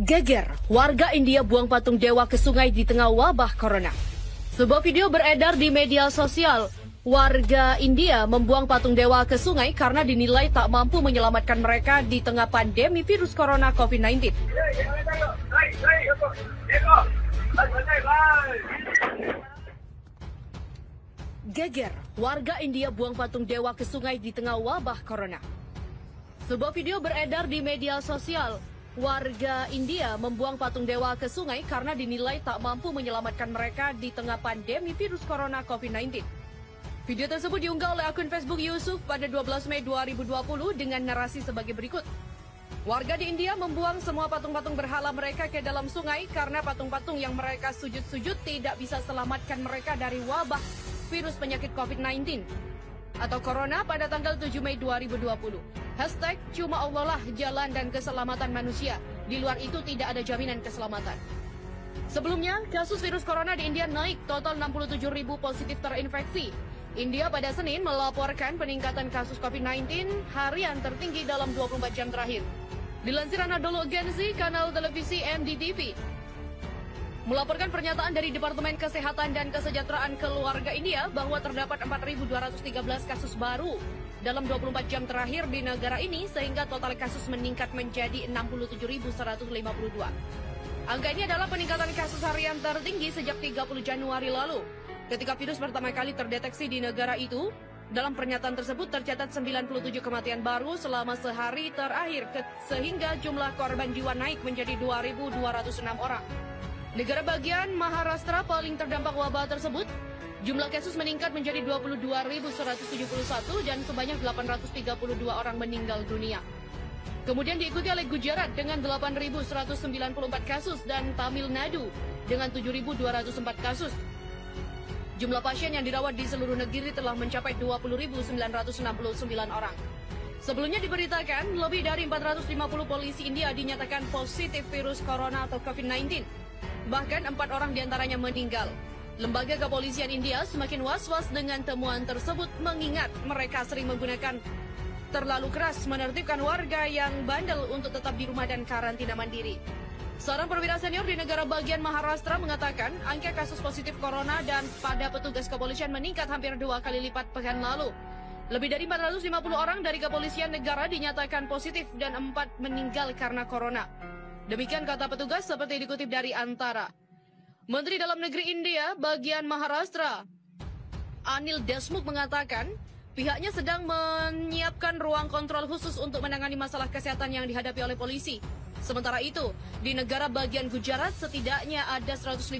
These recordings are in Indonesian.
Geger, warga India buang patung dewa ke sungai di tengah wabah corona. Sebuah video beredar di media sosial. Warga India membuang patung dewa ke sungai karena dinilai tak mampu menyelamatkan mereka di tengah pandemi virus corona COVID-19. Geger, warga India buang patung dewa ke sungai di tengah wabah corona. Sebuah video beredar di media sosial. Warga India membuang patung dewa ke sungai karena dinilai tak mampu menyelamatkan mereka di tengah pandemi virus corona COVID-19. Video tersebut diunggah oleh akun Facebook Yusuf pada 12 Mei 2020 dengan narasi sebagai berikut. Warga di India membuang semua patung-patung berhala mereka ke dalam sungai karena patung-patung yang mereka sujud-sujud tidak bisa selamatkan mereka dari wabah virus penyakit COVID-19 atau Corona pada tanggal 7 Mei 2020. Hashtag cuma Allah lah jalan dan keselamatan manusia. Di luar itu tidak ada jaminan keselamatan. Sebelumnya, kasus virus corona di India naik total 67.000 positif terinfeksi. India pada Senin melaporkan peningkatan kasus COVID-19 harian tertinggi dalam 24 jam terakhir. Dilansir Anadolu Agency, kanal televisi NDTV, melaporkan pernyataan dari Departemen Kesehatan dan Kesejahteraan Keluarga India bahwa terdapat 4.213 kasus baru dalam 24 jam terakhir di negara ini sehingga total kasus meningkat menjadi 67.152. Angka ini adalah peningkatan kasus harian tertinggi sejak 30 Januari lalu, ketika virus pertama kali terdeteksi di negara itu. Dalam pernyataan tersebut tercatat 97 kematian baru selama sehari terakhir, sehingga jumlah korban jiwa naik menjadi 2.206 orang. Negara bagian Maharashtra paling terdampak wabah tersebut. Jumlah kasus meningkat menjadi 22.171 dan sebanyak 832 orang meninggal dunia. Kemudian diikuti oleh Gujarat dengan 8.194 kasus dan Tamil Nadu dengan 7.204 kasus. Jumlah pasien yang dirawat di seluruh negeri telah mencapai 20.969 orang. Sebelumnya diberitakan lebih dari 450 polisi India dinyatakan positif virus corona atau COVID-19. Bahkan 4 orang diantaranya meninggal. Lembaga kepolisian India semakin was-was dengan temuan tersebut mengingat mereka sering menggunakan terlalu keras menertibkan warga yang bandel untuk tetap di rumah dan karantina mandiri. Seorang perwira senior di negara bagian Maharashtra mengatakan angka kasus positif corona dan pada petugas kepolisian meningkat hampir 2 kali lipat pekan lalu. Lebih dari 450 orang dari kepolisian negara dinyatakan positif dan 4 meninggal karena corona. Demikian kata petugas seperti dikutip dari Antara. Menteri Dalam Negeri India bagian Maharashtra, Anil Deshmukh mengatakan pihaknya sedang menyiapkan ruang kontrol khusus untuk menangani masalah kesehatan yang dihadapi oleh polisi. Sementara itu, di negara bagian Gujarat setidaknya ada 155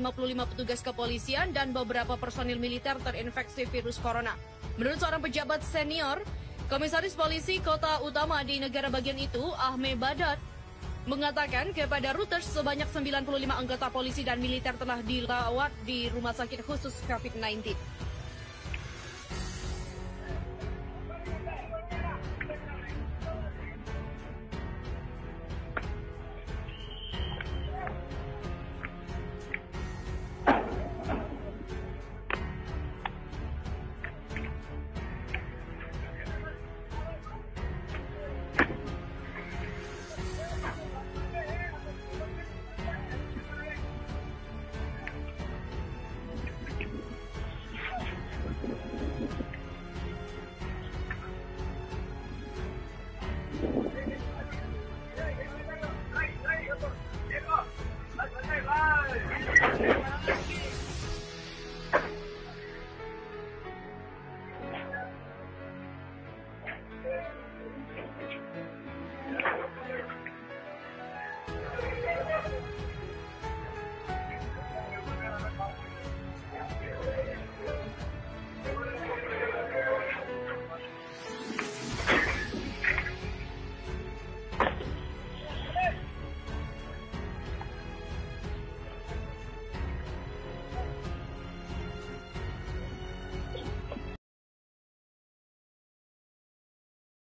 petugas kepolisian dan beberapa personil militer terinfeksi virus corona. Menurut seorang pejabat senior, Komisaris Polisi Kota Utama di negara bagian itu, Ahmed Badat, mengatakan kepada Reuters sebanyak 95 anggota polisi dan militer telah dirawat di rumah sakit khusus COVID-19.